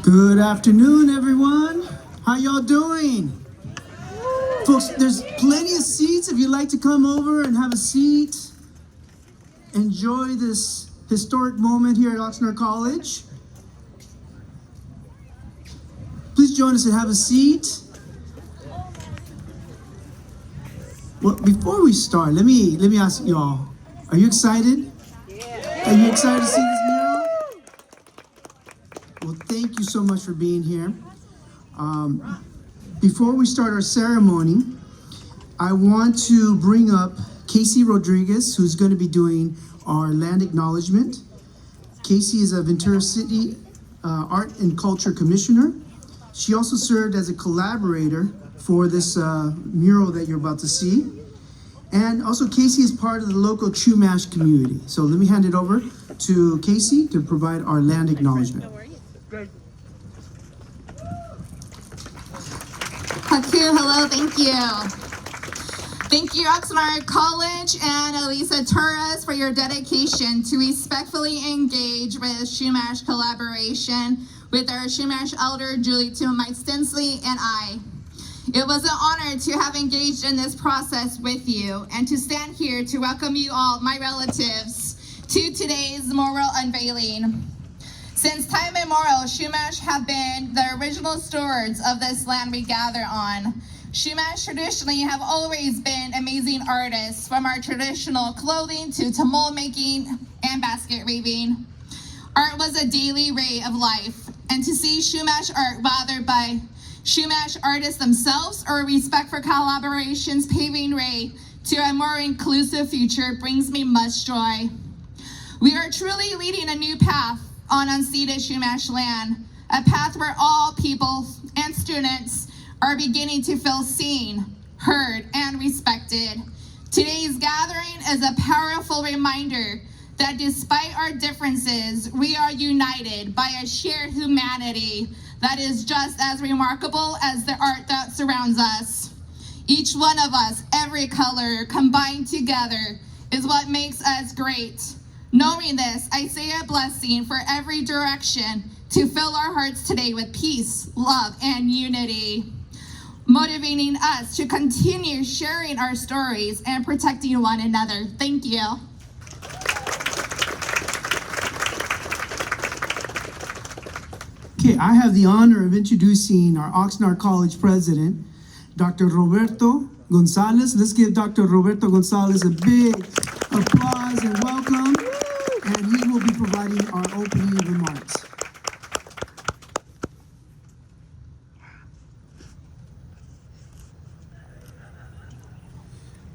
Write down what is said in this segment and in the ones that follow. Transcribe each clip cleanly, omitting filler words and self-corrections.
Good afternoon, everyone. How y'all doing? Folks, there's plenty of seats if you'd like to come over and have a seat. Enjoy this historic moment here at Oxnard College. Please join us and have a seat. Well, before we start, let me ask you all, are you excited? Are you excited to see this mural? Well, thank you so much for being here. Before we start our ceremony, I want to bring up Casey Rodriguez, who's going to be doing our land acknowledgement. Casey is a Ventura City Art and Culture Commissioner. She also served as a collaborator for this mural that you're about to see. And also Casey is part of the local Chumash community. So let me hand it over to Casey to provide our land acknowledgement. Haku, hello, thank you. Thank you, Oxnard College and Elisa Torres, for your dedication to respectfully engage with Chumash collaboration with our Chumash elder, Julie Tumamite-Stinsley, and I. It was an honor to have engaged in this process with you and to stand here to welcome you all, my relatives, to today's Mural unveiling. Since time immemorial, Chumash have been the original stewards of this land we gather on. Chumash traditionally have always been amazing artists, from our traditional clothing to mold making and basket weaving. Art was a daily ray of life, and to see Chumash art bothered by Chumash artists themselves or respect for collaborations paving way to a more inclusive future brings me much joy. We are truly leading a new path on unceded Chumash land, a path where all people and students are beginning to feel seen, heard, and respected. Today's gathering is a powerful reminder that despite our differences, we are united by a shared humanity that is just as remarkable as the art that surrounds us. Each one of us, every color combined together, is what makes us great. Knowing this, I say a blessing for every direction to fill our hearts today with peace, love, and unity, motivating us to continue sharing our stories and protecting one another. Thank you. Okay, I have the honor of introducing our Oxnard College president, Dr. Roberto Gonzalez. Let's give Dr. Roberto Gonzalez a big applause and welcome. And he will be providing our opening remarks.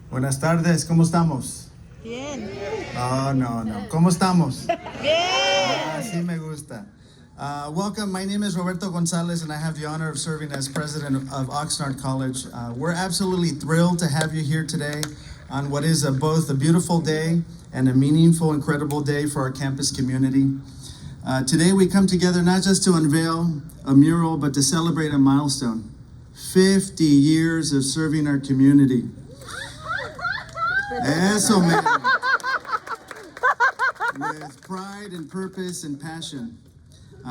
Buenas tardes, ¿cómo estamos? Bien. Oh, no. ¿Cómo estamos? Bien. Sí me gusta. Welcome, my name is Roberto Gonzalez and I have the honor of serving as president of Oxnard College. We're absolutely thrilled to have you here today on what is both a beautiful day and a meaningful, incredible day for our campus community. Today we come together not just to unveil a mural, but to celebrate a milestone. 50 years of serving our community. Eso, man. With pride and purpose and passion.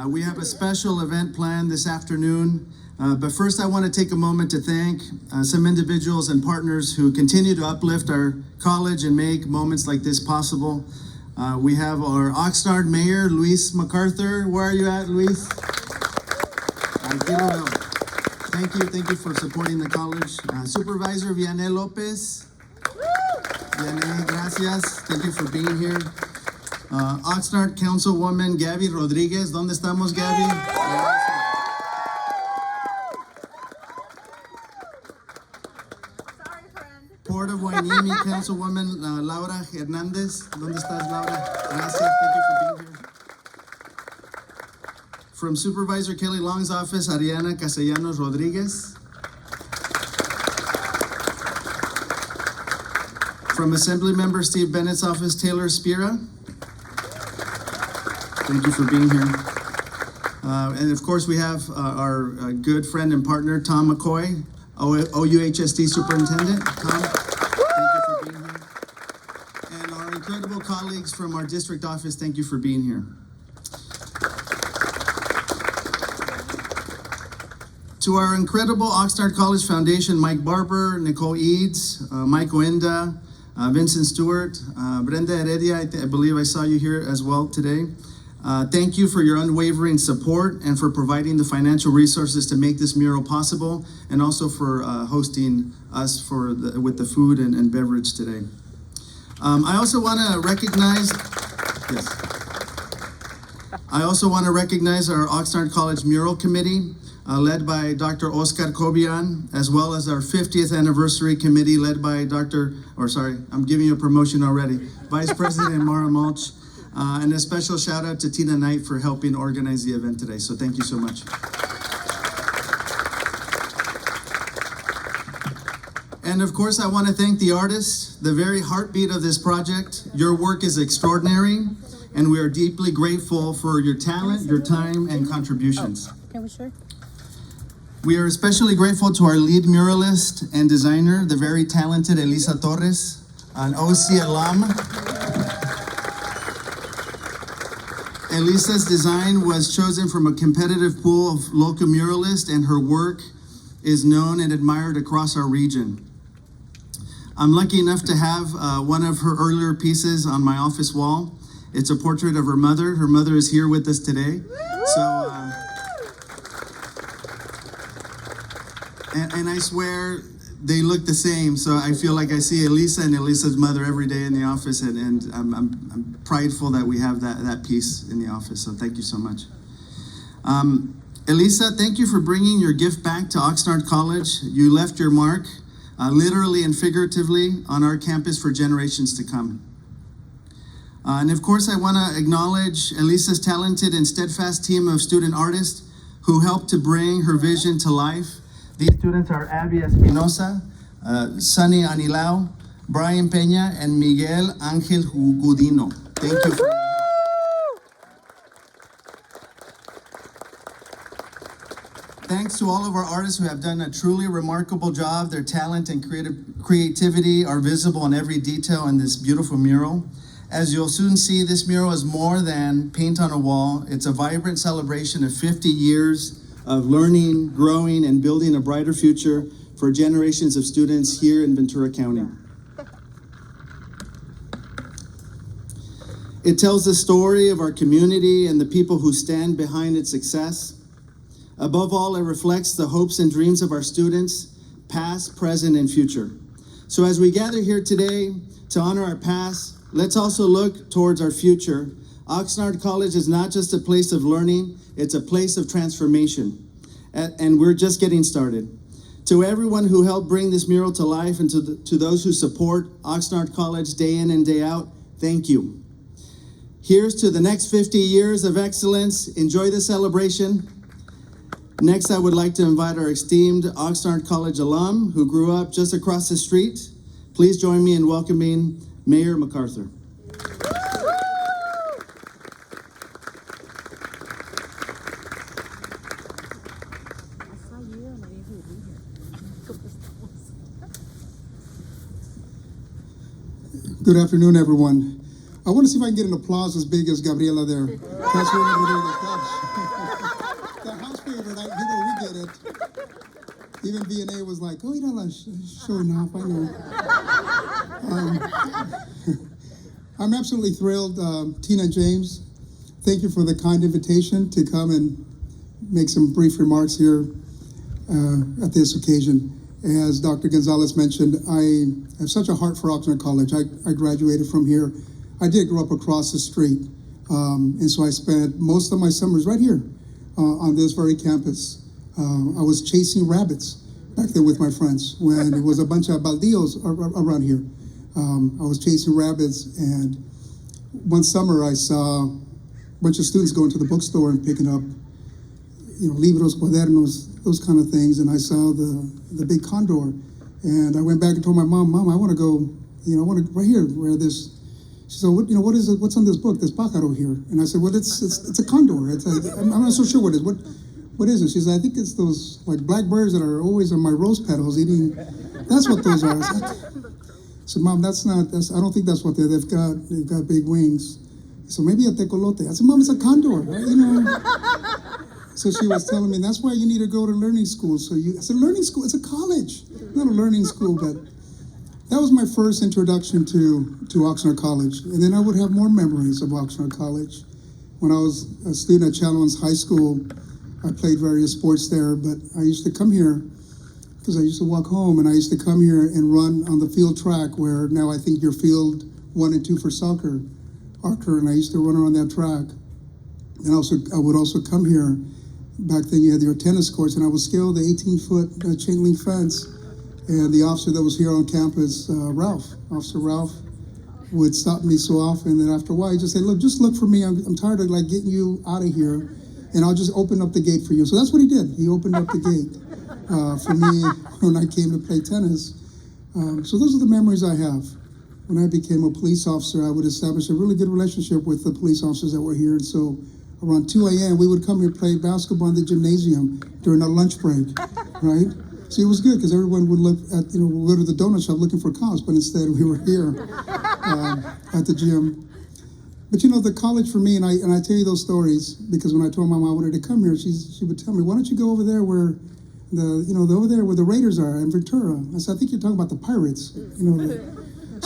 We have a special event planned this afternoon, but first I want to take a moment to thank some individuals and partners who continue to uplift our college and make moments like this possible. We have our Oxnard Mayor, Luis MacArthur. Where are you at, Luis? Thank you for supporting the college. Supervisor Vianney Lopez. Vianney, gracias. Thank you for being here. Oxnard Councilwoman Gabby Rodriguez. ¿Dónde estamos, Gabby? Sorry, friend. Port of Hueneme Councilwoman Laura Hernandez. ¿Dónde estás, Laura? Gracias. Thank you for being here. From Supervisor Kelly Long's office, Ariana Castellanos Rodriguez. From Assembly Member Steve Bennett's office, Taylor Spira. Thank you for being here. And of course, we have our good friend and partner, Tom McCoy, OUHSD Superintendent. Tom, thank you for being here. And our incredible colleagues from our district office, thank you for being here. To our incredible Oxnard College Foundation, Mike Barber, Nicole Eads, Mike Oenda, Vincent Stewart, Brenda Heredia, I believe I saw you here as well today. Thank you for your unwavering support and for providing the financial resources to make this mural possible, and also for hosting us with the food and beverage today. I also want to recognize, yes. I also want to recognize our Oxnard College Mural Committee, led by Dr. Oscar Cobian, as well as our 50th anniversary committee led by I'm giving you a promotion already, Vice President Mara Mulch, and a special shout out to Tina Knight for helping organize the event today. So thank you so much. And of course, I want to thank the artists, the very heartbeat of this project. Your work is extraordinary, and we are deeply grateful for your talent, your time, and contributions. Can we share? We are especially grateful to our lead muralist and designer, the very talented Elisa Torres, an OC alum. Elisa's design was chosen from a competitive pool of local muralists, and her work is known and admired across our region. I'm lucky enough to have one of her earlier pieces on my office wall. It's a portrait of her mother. Her mother is here with us today. So, and I swear they look the same. So I feel like I see Elisa and Elisa's mother every day in the office, and I'm prideful that we have that piece in the office. So thank you so much. Elisa, thank you for bringing your gift back to Oxnard College. You left your mark, literally and figuratively, on our campus for generations to come. And of course, I want to acknowledge Elisa's talented and steadfast team of student artists who helped to bring her vision to life. These students are Abby Espinosa, Sunny Anilao, Brian Peña, and Miguel Ángel Gudino. Thank you. Thanks to all of our artists who have done a truly remarkable job. Their talent and creativity are visible in every detail in this beautiful mural. As you'll soon see, this mural is more than paint on a wall. It's a vibrant celebration of 50 years of learning, growing, and building a brighter future for generations of students here in Ventura County. It tells the story of our community and the people who stand behind its success. Above all, it reflects the hopes and dreams of our students, past, present, and future. So as we gather here today to honor our past, let's also look towards our future. Oxnard College is not just a place of learning, it's a place of transformation. And we're just getting started. To everyone who helped bring this mural to life, and to those who support Oxnard College day in and day out, thank you. Here's to the next 50 years of excellence. Enjoy the celebration. Next, I would like to invite our esteemed Oxnard College alum who grew up just across the street. Please join me in welcoming Mayor MacArthur. Good afternoon, everyone. I want to see if I can get an applause as big as Gabriela there. That's really, really good. The house favorite, we get it. Even V&A was like, oh, you know, sure enough, I know. I'm absolutely thrilled. Tina and James, thank you for the kind invitation to come and make some brief remarks here at this occasion. As Dr. Gonzalez mentioned, I have such a heart for Oxnard College. I graduated from here. I did grow up across the street, and so I spent most of my summers right here on this very campus. I was chasing rabbits back then with my friends when it was a bunch of baldios around here. I was chasing rabbits, and one summer I saw a bunch of students going to the bookstore and picking up, you know, libros, cuadernos, those kind of things, and I saw the big condor, and I went back and told my mom, I want to go, you know, I want to right here where this. She said, what, you know, what is it? What's on this book? This pájaro here, and I said, well, it's a condor. I'm not so sure what it is. What is it? She said, I think it's those like black birds that are always on my rose petals eating. That's what those are. I said, Mom, I don't think that's what they're. They've got big wings. So maybe a tecolote. I said, Mom, it's a condor, right? You know. So she was telling me, that's why you need to go to learning school. I said, learning school? It's a college, not a learning school. But that was my first introduction to Oxnard College. And then I would have more memories of Oxnard College. When I was a student at Challones High School, I played various sports there, but I used to come here because I used to walk home, and I used to come here and run on the field track where now I think you're field 1 and 2 for soccer, Archer, and I used to run around that track. And I would also come here. Back then you had your tennis courts, and I would scale the 18-foot chain link fence, and the officer that was here on campus, Officer Ralph, would stop me so often that after a while he just said, look, just look for me. I'm tired of like getting you out of here, and I'll just open up the gate for you. So that's what he did. He opened up the gate for me when I came to play tennis. So those are the memories I have. When I became a police officer, I would establish a really good relationship with the police officers that were here. And so around 2 a.m., we would come here play basketball in the gymnasium during our lunch break, right? So it was good because everyone would look at, we'll go to the donut shop looking for cops, but instead we were here at the gym. But the college for me, and I tell you those stories because when I told my mom I wanted to come here, she would tell me, why don't you go over there where over there where the Raiders are in Ventura? I said, I think you're talking about the Pirates.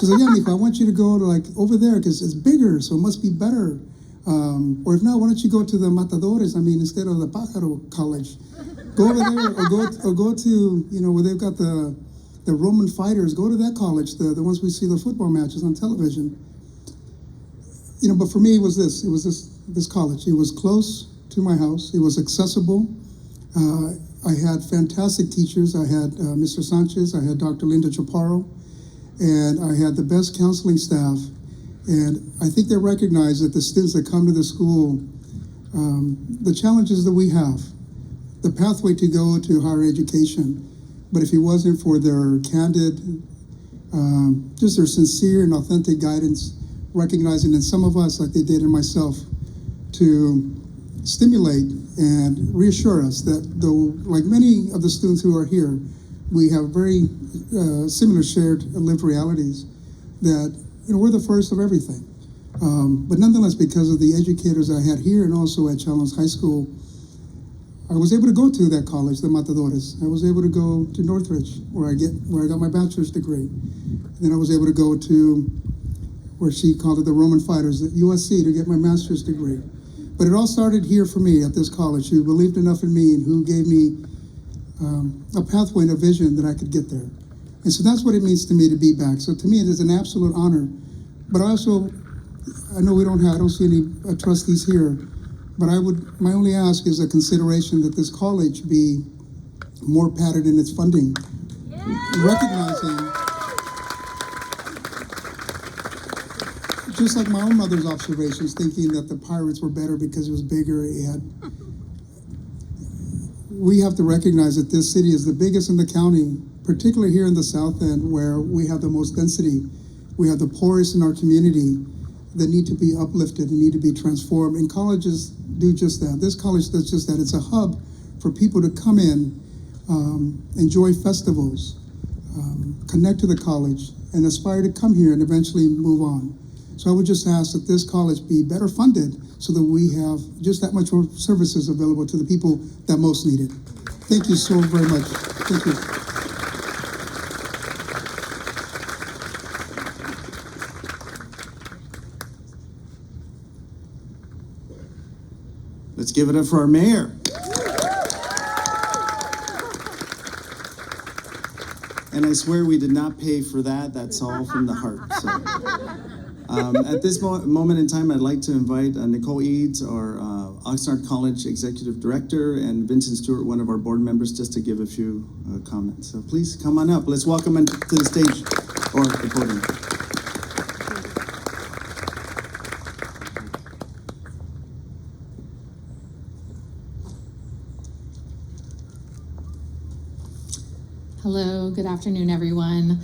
She said, yeah, Nico, I want you to go to like over there because it's bigger, so it must be better. Or if not, why don't you go to the Matadores? Instead of the Pájaro College, go over there, or go to where they've got the Roman fighters. Go to that college, the ones we see the football matches on television. But for me, it was this college. It was close to my house. It was accessible. I had fantastic teachers. I had Mr. Sanchez. I had Dr. Linda Chaparro, and I had the best counseling staff. And I think they recognize that the students that come to the school, the challenges that we have, the pathway to go to higher education. But if it wasn't for their candid, just their sincere and authentic guidance, recognizing that some of us, like they did in myself, to stimulate and reassure us that though, like many of the students who are here, we have very similar shared lived realities, that we're the first of everything. But nonetheless, because of the educators I had here and also at Challones High School, I was able to go to that college, the Matadores. I was able to go to Northridge, where I got my bachelor's degree. And then I was able to go to where she called it the Roman Fighters, at USC, to get my master's degree. But it all started here for me at this college, who believed enough in me and who gave me a pathway and a vision that I could get there. And so that's what it means to me to be back. So to me, it is an absolute honor. But I know I don't see any trustees here, but my only ask is a consideration that this college be more padded in its funding, recognizing, just like my own mother's observations, thinking that the Pirates were better because it was bigger. We have to recognize that this city is the biggest in the county, particularly here in the South End, where we have the most density. We have the poorest in our community that need to be uplifted and need to be transformed. And colleges do just that. This college does just that. It's a hub for people to come in, enjoy festivals, connect to the college, and aspire to come here and eventually move on. So I would just ask that this college be better funded so that we have just that much more services available to the people that most need it. Thank you so very much. Thank you. Let's give it up for our mayor. And I swear we did not pay for that. That's all from the heart. So, at this moment in time, I'd like to invite Nicole Eads, our Oxnard College Executive Director, and Vincent Stewart, one of our board members, just to give a few comments. So please come on up. Let's welcome them to the stage or the podium. Hello, good afternoon, everyone.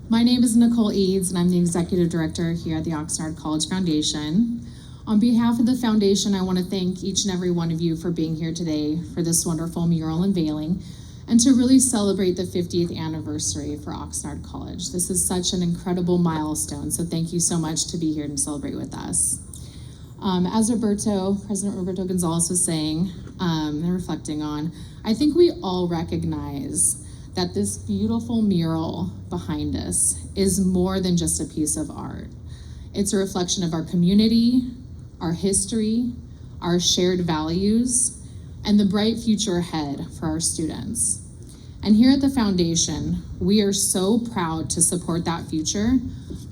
My name is Nicole Eads, and I'm the Executive Director here at the Oxnard College Foundation. On behalf of the foundation, I want to thank each and every one of you for being here today for this wonderful mural unveiling and to really celebrate the 50th anniversary for Oxnard College. This is such an incredible milestone, so thank you so much to be here and celebrate with us. As President Roberto Gonzalez was saying and reflecting on, I think we all recognize that this beautiful mural behind us is more than just a piece of art. It's a reflection of our community, our history, our shared values, and the bright future ahead for our students. And here at the foundation, we are so proud to support that future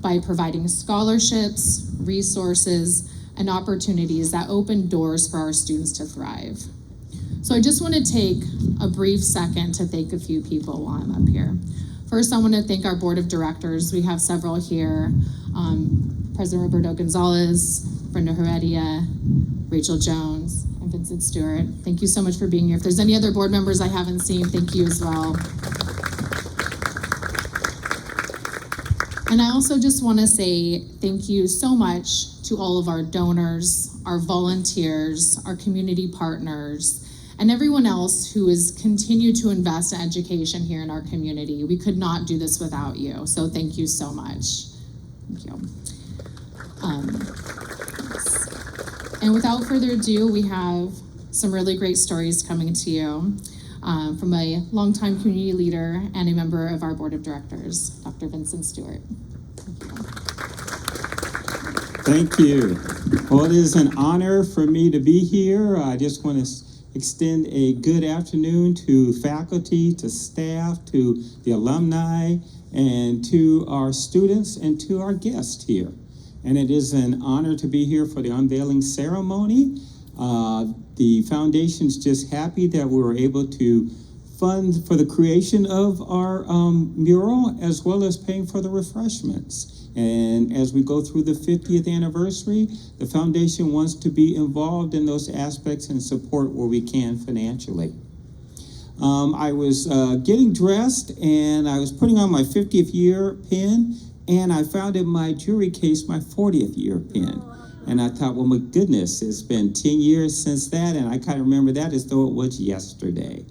by providing scholarships, resources, and opportunities that open doors for our students to thrive. So I just want to take a brief second to thank a few people while I'm up here. First, I want to thank our board of directors. We have several here. President Roberto Gonzalez, Brenda Heredia, Rachel Jones, and Vincent Stewart. Thank you so much for being here. If there's any other board members I haven't seen, thank you as well. And I also just want to say thank you so much to all of our donors, our volunteers, our community partners, and everyone else who has continued to invest in education here in our community. We could not do this without you, so thank you so much. Thank you. And without further ado, we have some really great stories coming to you from a longtime community leader and a member of our board of directors, Dr. Vincent Stewart. Thank you. Well, it is an honor for me to be here. I just want to extend a good afternoon to faculty, to staff, to the alumni, and to our students and to our guests here. And it is an honor to be here for the unveiling ceremony. The foundation's just happy that we were able to fund for the creation of our mural, as well as paying for the refreshments. And as we go through the 50th anniversary, the foundation wants to be involved in those aspects and support where we can financially. I was getting dressed and I was putting on my 50th year pin, and I found in my jewelry case my 40th year pin. And I thought, well, my goodness, it's been 10 years since that, and I kind of remember that as though it was yesterday.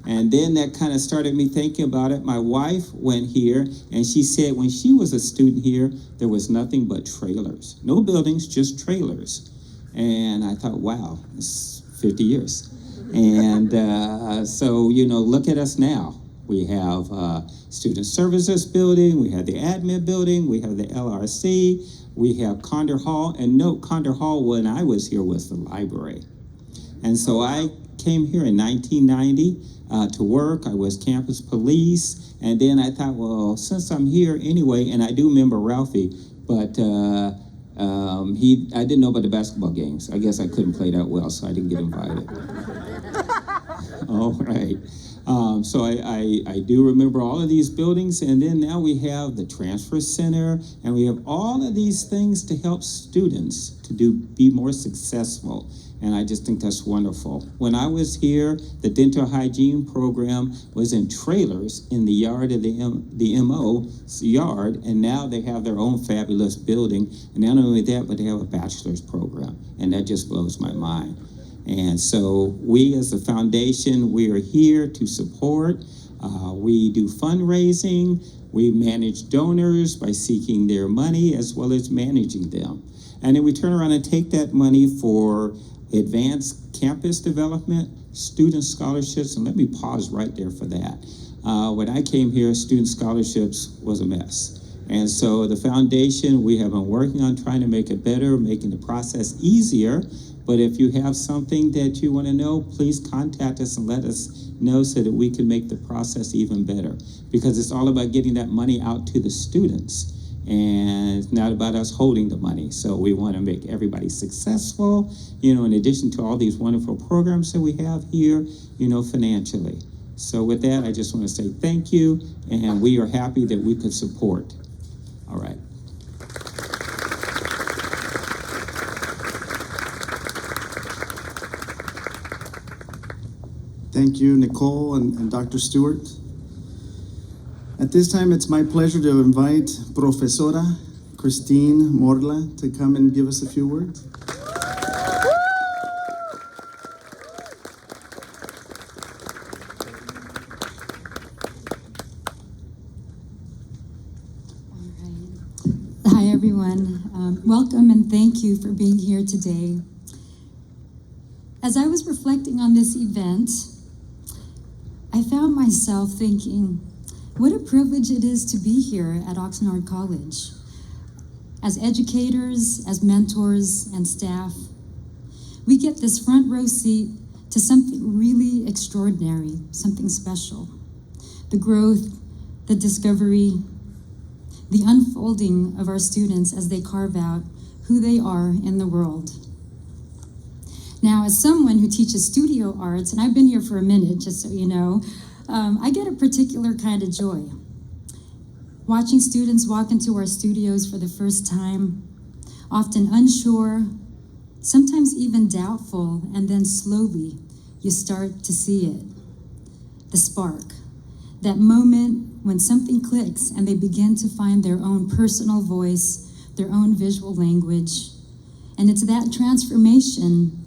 And then that kind of started me thinking about it. My wife went here, and she said when she was a student here, there was nothing but trailers. No buildings, just trailers. And I thought, wow, it's 50 years. And so, you know, look at us now. We have Student Services Building, we have the Admin Building, we have the LRC, we have Condor Hall. And note, Condor Hall, when I was here, was the library. And so I came here in 1990 to work. I was campus police. And then I thought, well, since I'm here anyway, and I do remember Ralphie, but I didn't know about the basketball games. I guess I couldn't play that well, so I didn't get invited. All right. So I do remember all of these buildings, and then now we have the transfer center, and we have all of these things to help students to be more successful. And I just think that's wonderful. When I was here, the dental hygiene program was in trailers in the yard of the MO's yard, and now they have their own fabulous building. And not only that, but they have a bachelor's program, and that just blows my mind. And so we as a foundation, we are here to support. We do fundraising. We manage donors by seeking their money as well as managing them. And then we turn around and take that money for advanced campus development, student scholarships, and let me pause right there for that. When I came here, student scholarships was a mess. And so the foundation, we have been working on trying to make it better, making the process easier. But if you have something that you want to know, please contact us and let us know so that we can make the process even better. Because it's all about getting that money out to the students. And it's not about us holding the money. So we want to make everybody successful, you know, in addition to all these wonderful programs that we have here, you know, financially. So with that, I just want to say thank you, and we are happy that we could support. All right. Thank you, Nicole and Dr. Stewart. At this time, it's my pleasure to invite Profesora Christine Morla to come and give us a few words. Hi, everyone. Welcome and thank you for being here today. As I was reflecting on this event, I found myself thinking, what a privilege it is to be here at Oxnard College. As educators, as mentors, and staff, we get this front row seat to something really extraordinary, something special. The growth, the discovery, the unfolding of our students as they carve out who they are in the world. Now, as someone who teaches studio arts, and I've been here for a minute, just so you know, I get a particular kind of joy. Watching students walk into our studios for the first time, often unsure, sometimes even doubtful, and then slowly you start to see it. The spark, that moment when something clicks and they begin to find their own personal voice, their own visual language. And it's that transformation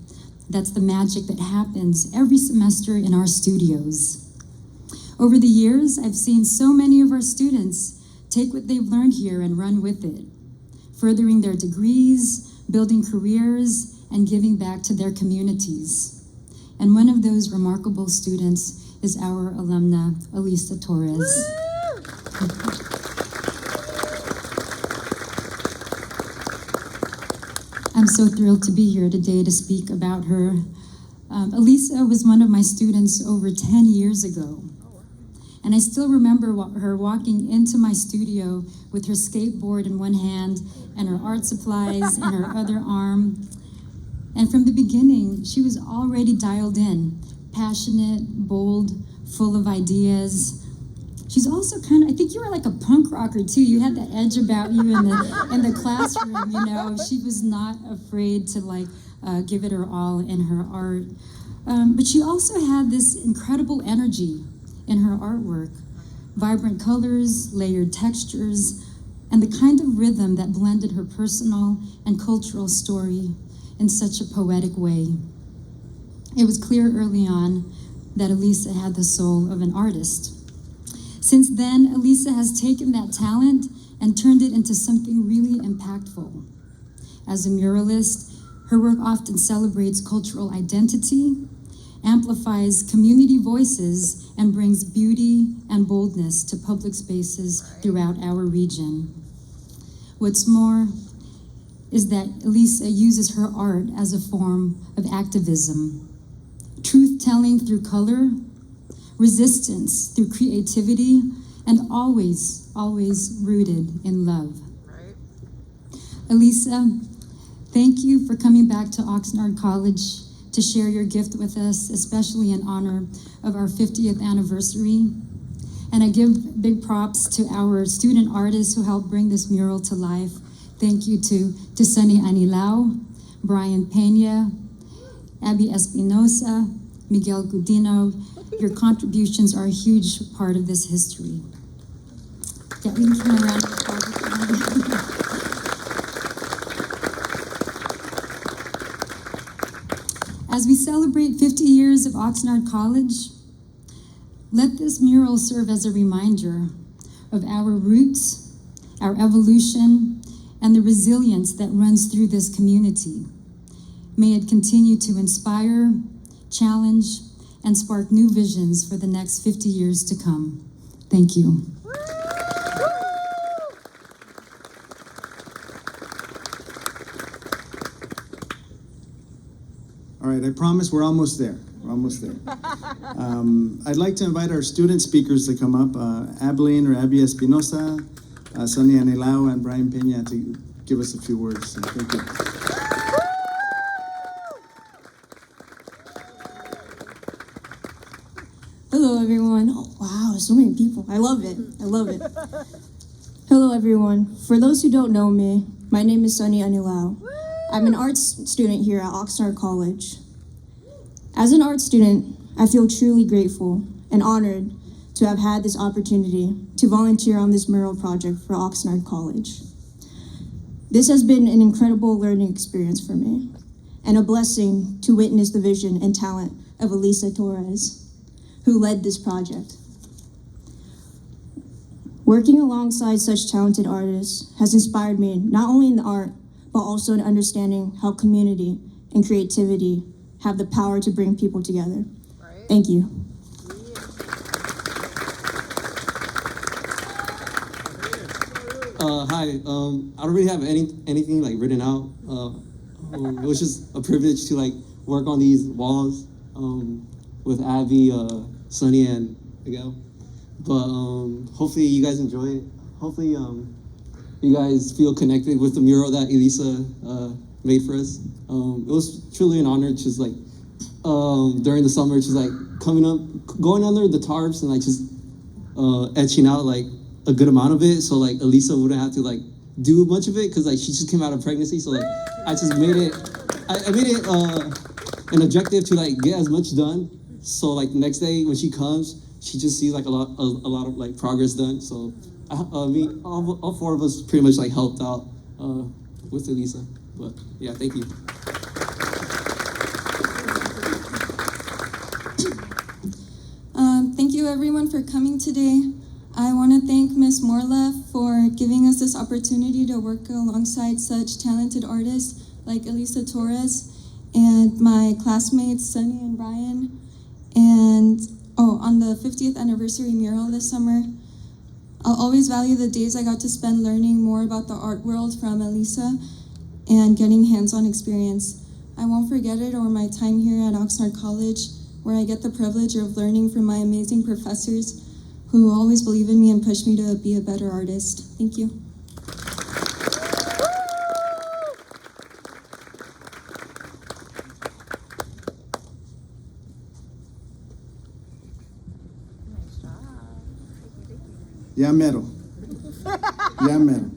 that's the magic that happens every semester in our studios. Over the years, I've seen so many of our students take what they've learned here and run with it, furthering their degrees, building careers, and giving back to their communities. And one of those remarkable students is our alumna, Elisa Torres. I'm so thrilled to be here today to speak about her. Elisa was one of my students over 10 years ago. And I still remember her walking into my studio with her skateboard in one hand and her art supplies in her other arm. And from the beginning, she was already dialed in, passionate, bold, full of ideas. She's also kind of, I think you were like a punk rocker too. You had that edge about you in the classroom, you know. She was not afraid to give it her all in her art. But she also had this incredible energy in her artwork, vibrant colors, layered textures, and the kind of rhythm that blended her personal and cultural story in such a poetic way. It was clear early on that Elisa had the soul of an artist. Since then, Elisa has taken that talent and turned it into something really impactful. As a muralist, her work often celebrates cultural identity, amplifies community voices, and brings beauty and boldness to public spaces throughout our region. What's more is that Elisa uses her art as a form of activism, truth-telling through color, resistance through creativity, and always, always rooted in love. Right. Elisa, thank you for coming back to Oxnard College to share your gift with us, especially in honor of our 50th anniversary. And I give big props to our student artists who helped bring this mural to life. Thank you to Sunny Anilao, Brian Pena, Abby Espinosa, Miguel Gudino. Your contributions are a huge part of this history. Yeah, we can turn around. As we celebrate 50 years of Oxnard College, let this mural serve as a reminder of our roots, our evolution, and the resilience that runs through this community. May it continue to inspire, challenge, and spark new visions for the next 50 years to come. Thank you. All right, I promise we're almost there. We're almost there. I'd like to invite our student speakers to come up, Abilene or Abby Espinosa, Sunny Anilao, and Brian Pena to give us a few words. So thank you. Hello, everyone. Oh, wow, so many people. I love it. I love it. Hello, everyone. For those who don't know me, my name is Sunny Anilao. I'm an arts student here at Oxnard College. As an art student, I feel truly grateful and honored to have had this opportunity to volunteer on this mural project for Oxnard College. This has been an incredible learning experience for me and a blessing to witness the vision and talent of Elisa Torres, who led this project. Working alongside such talented artists has inspired me not only in the art, but also in understanding how community and creativity have the power to bring people together. Thank you. Hi. I don't really have anything like written out. It was just a privilege to like work on these walls with Abby, Sunny, and Miguel. But hopefully you guys enjoy it. Hopefully you guys feel connected with the mural that Elisa made for us. It was truly an honor. Just like during the summer, just like coming up, going under the tarps and like just etching out like a good amount of it, so like Elisa wouldn't have to like do much of it because like she just came out of pregnancy. So like I just made it. I made it an objective to like get as much done. So like next day when she comes, she just sees like a lot of like progress done. So all four of us pretty much like helped out with Elisa. But yeah, thank you. Thank you everyone for coming today. I want to thank Ms. Morla for giving us this opportunity to work alongside such talented artists like Elisa Torres and my classmates Sunny and Brian. And on the 50th anniversary mural this summer, I'll always value the days I got to spend learning more about the art world from Elisa and getting hands-on experience. I won't forget it or my time here at Oxnard College, where I get the privilege of learning from my amazing professors who always believe in me and push me to be a better artist. Thank you. Ya mero. Ya mero.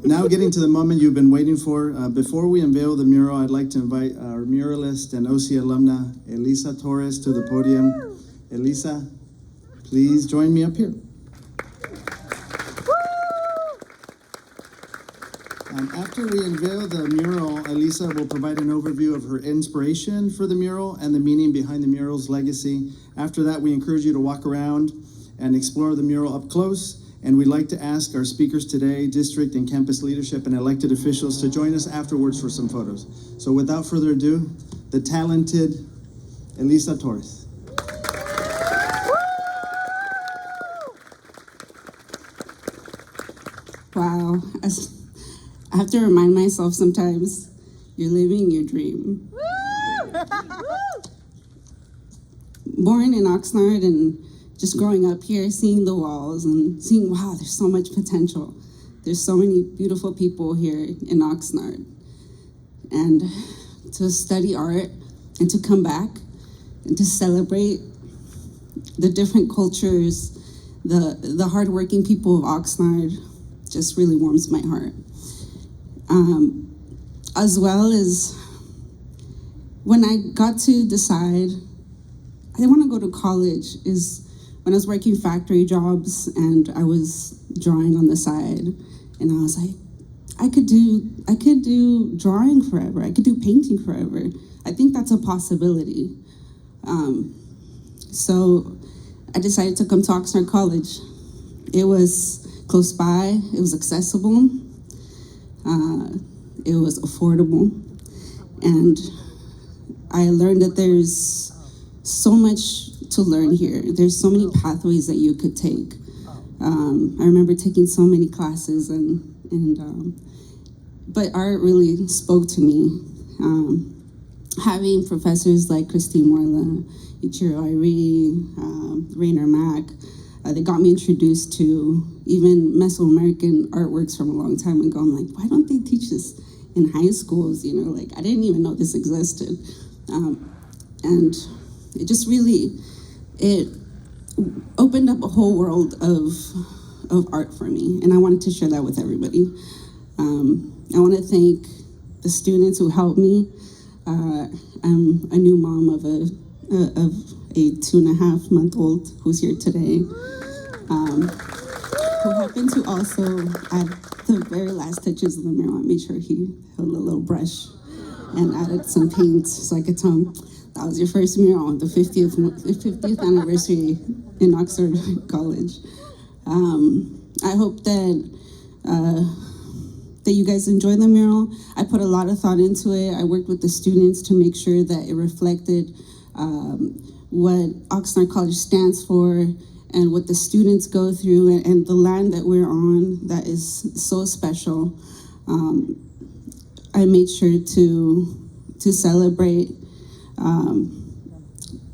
Now getting to the moment you've been waiting for. Before we unveil the mural, I'd like to invite our muralist and OC alumna, Elisa Torres, to the podium. Elisa, please join me up here. After we unveil the mural, Elisa will provide an overview of her inspiration for the mural and the meaning behind the mural's legacy. After that, we encourage you to walk around and explore the mural up close. And we'd like to ask our speakers today, district and campus leadership and elected officials, to join us afterwards for some photos. So without further ado, the talented Elisa Torres. Wow, I have to remind myself sometimes, you're living your dream. Born in Oxnard and just growing up here, seeing the walls and seeing, wow, there's so much potential. There's so many beautiful people here in Oxnard. And to study art and to come back and to celebrate the different cultures, the hardworking people of Oxnard just really warms my heart. As well as when I got to decide I didn't want to go to college is when I was working factory jobs and I was drawing on the side, and I was like, I could do drawing forever. I could do painting forever. I think that's a possibility. So I decided to come to Oxnard College. It was close by, it was accessible, it was affordable, and I learned that there's so much to learn here. There's so many pathways that you could take. I remember taking so many classes, but art really spoke to me. Having professors like Christine Morla, Ichiro Irie, Rainer Mack, they got me introduced to even Mesoamerican artworks from a long time ago. I'm like, why don't they teach this in high schools? You know, like I didn't even know this existed. And it just really, it opened up a whole world of art for me. And I wanted to share that with everybody. I want to thank the students who helped me. I'm a new mom of a 2.5-month-old who's here today, who happened to also add the very last touches of the mural. I made sure he held a little brush and added some paint so I could tell him, that was your first mural, the 50th anniversary in Oxnard College. I hope that that you guys enjoy the mural. I put a lot of thought into it. I worked with the students to make sure that it reflected what Oxnard College stands for and what the students go through and the land that we're on that is so special. I made sure to celebrate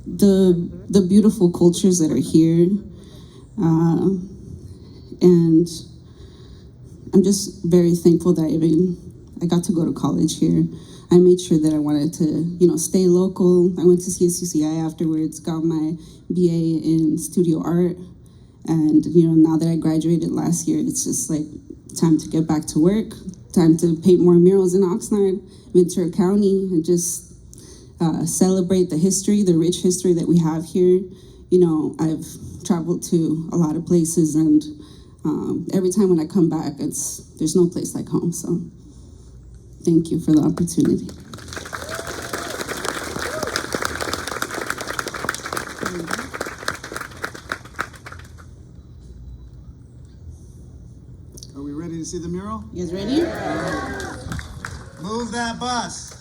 the beautiful cultures that are here. And I'm just very thankful that I got to go to college here. I made sure that I wanted to, stay local. I went to CSUCI afterwards, got my BA in studio art. And, now that I graduated last year, it's just like time to get back to work, time to paint more murals in Oxnard, Ventura County, and just celebrate the history, the rich history that we have here. I've traveled to a lot of places, and every time when I come back, there's no place like home. So thank you for the opportunity. Are we ready to see the mural? You guys ready? Move that bus.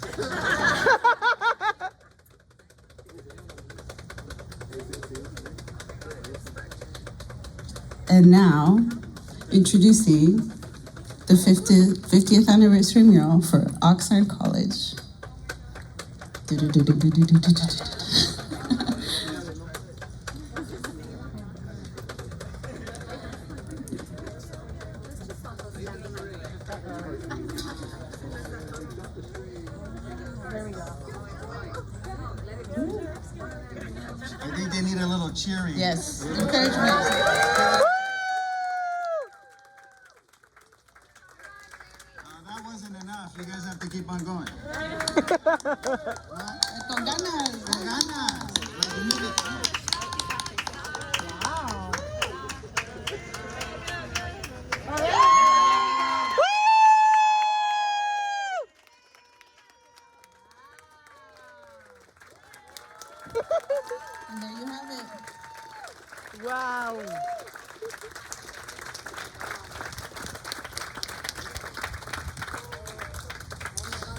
And now, introducing the 50th anniversary mural for Oxnard College. I think they need a little cheering. Yes, encouragement. That wasn't enough. You guys have to keep on going. Con ganas. Con ganas. Like, you need it. And there you have it. Wow.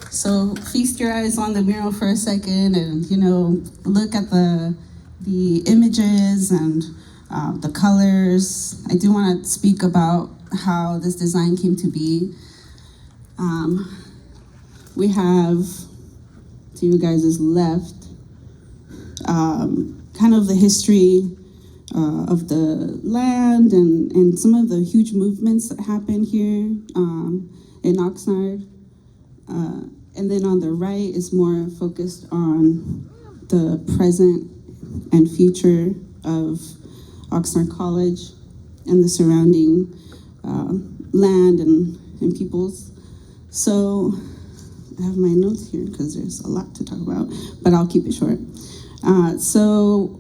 So feast your eyes on the mural for a second, and look at the images and the colors. I do want to speak about how this design came to be. We have, to you guys' left, kind of the history of the land and some of the huge movements that happen here in Oxnard. And then on the right is more focused on the present and future of Oxnard College and the surrounding land and peoples. So I have my notes here because there's a lot to talk about, but I'll keep it short. So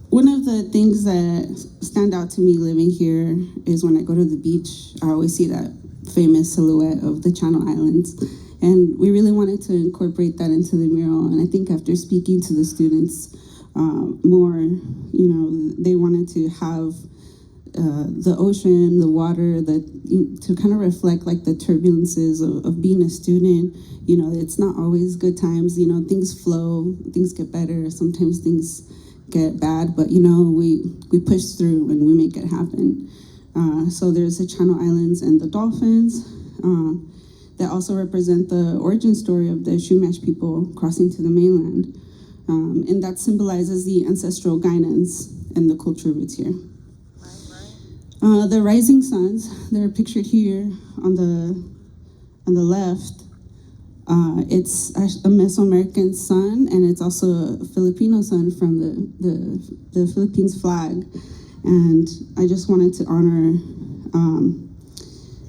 one of the things that stand out to me living here is when I go to the beach, I always see that famous silhouette of the Channel Islands. And we really wanted to incorporate that into the mural. And I think after speaking to the students more, they wanted to have the ocean, the water, to kind of reflect like the turbulences of being a student. It's not always good times. Things flow, things get better. Sometimes things get bad, but we push through and we make it happen. So there's the Channel Islands and the dolphins. That also represent the origin story of the Chumash people crossing to the mainland. And that symbolizes the ancestral guidance and the culture roots here. The rising suns, they're pictured here on the left. It's a Mesoamerican sun, and it's also a Filipino sun from the Philippines flag. And I just wanted to honor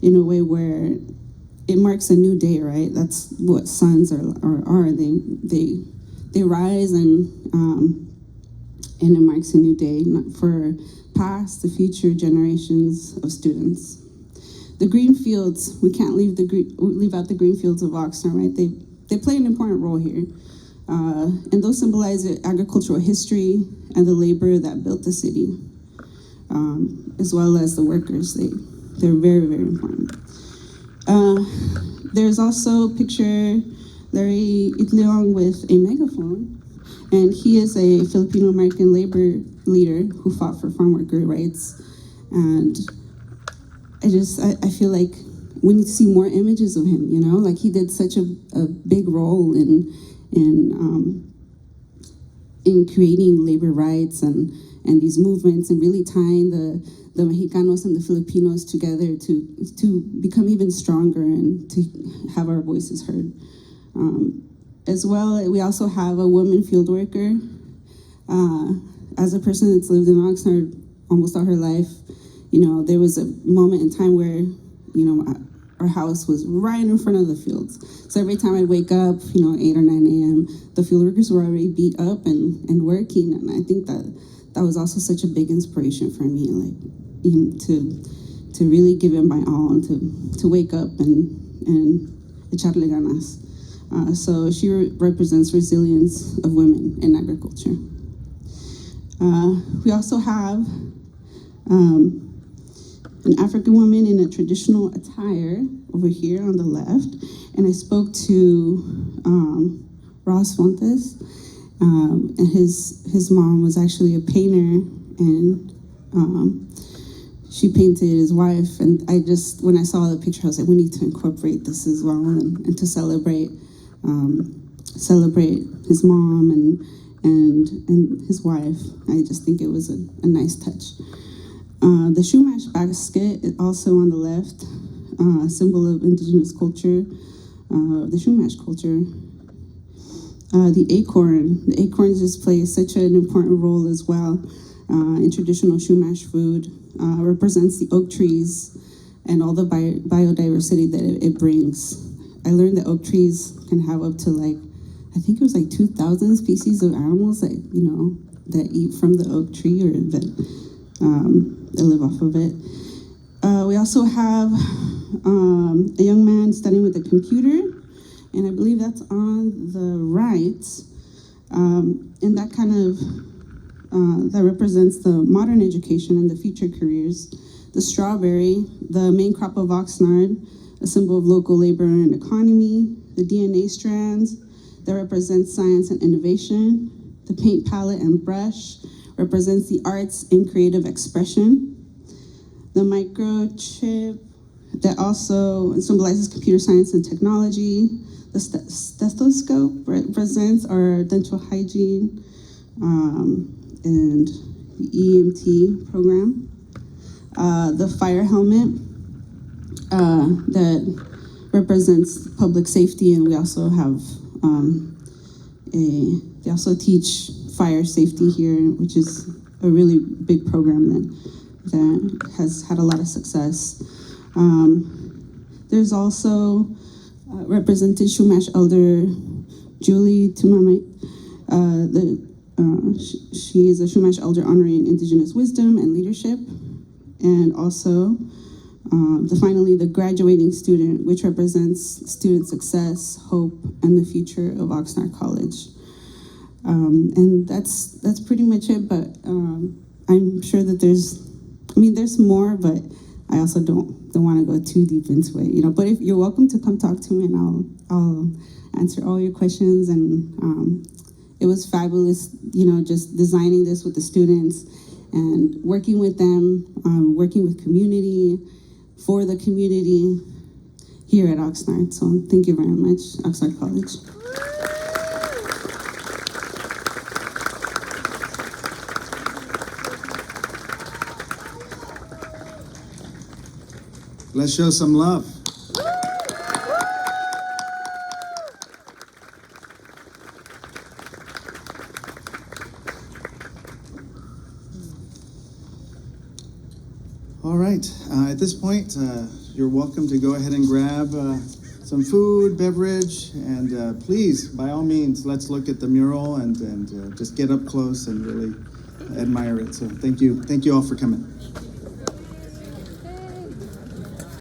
in a way where it marks a new day, right? That's what suns are. They rise and it marks a new day for past, the future generations of students. The green fields, we can't leave out the green fields of Oxnard, right? They play an important role here. And those symbolize the agricultural history and the labor that built the city, as well as the workers. They're very, very important. There's also a picture Larry Itleong with a megaphone, and he is a Filipino American labor leader who fought for farm worker rights. And I feel like we need to see more images of him. Like he did such a big role in creating labor rights and these movements, and really tying the Mexicanos and the Filipinos together to become even stronger and to have our voices heard. As well, we also have a woman field worker. As a person that's lived in Oxnard almost all her life, there was a moment in time where, our house was right in front of the fields. So every time I'd wake up, 8 or 9 a.m., the field workers were already beat up and working. And I think that was also such a big inspiration for me, like, to really give it my all and to wake up and echarle ganas. So she represents resilience of women in agriculture. We also have an African woman in a traditional attire over here on the left, and I spoke to Ross Fontes, and his mom was actually a painter, and she painted his wife, and when I saw the picture, I was like, we need to incorporate this as well, and to celebrate his mom and his wife. I just think it was a nice touch. The Shumash basket is also on the left, a symbol of indigenous culture, the Shumash culture. The acorns just play such an important role as well in traditional Shumash food. Represents the oak trees and all the biodiversity that it brings. I learned that oak trees can have up to I think it was 2,000 species of animals that eat from the oak tree or that live off of it. We also have a young man studying with a computer, and I believe that's on the right. And that kind of that represents the modern education and the future careers. The strawberry, the main crop of Oxnard, a symbol of local labor and economy. The DNA strands that represents science and innovation. The paint palette and brush represents the arts and creative expression. The microchip that also symbolizes computer science and technology. The stethoscope represents our dental hygiene and the EMT program. The fire helmet that represents public safety, and we also have they also teach fire safety here, which is a really big program that has had a lot of success. There's also represented Shumash Elder Julie Tumamay. She is a Shumash Elder honoring Indigenous wisdom and leadership. And also, finally, the graduating student, which represents student success, hope, and the future of Oxnard College. And that's pretty much it, but I'm sure that there's more, but I also don't want to go too deep into it, but if you're welcome to come talk to me, and I'll answer all your questions. And it was fabulous, just designing this with the students and working with them, working with community, for the community here at Oxnard. So thank you very much, Oxnard College. Let's show some love. All right, at this point, you're welcome to go ahead and grab some food, beverage, and please, by all means, let's look at the mural and just get up close and really admire it. So thank you all for coming.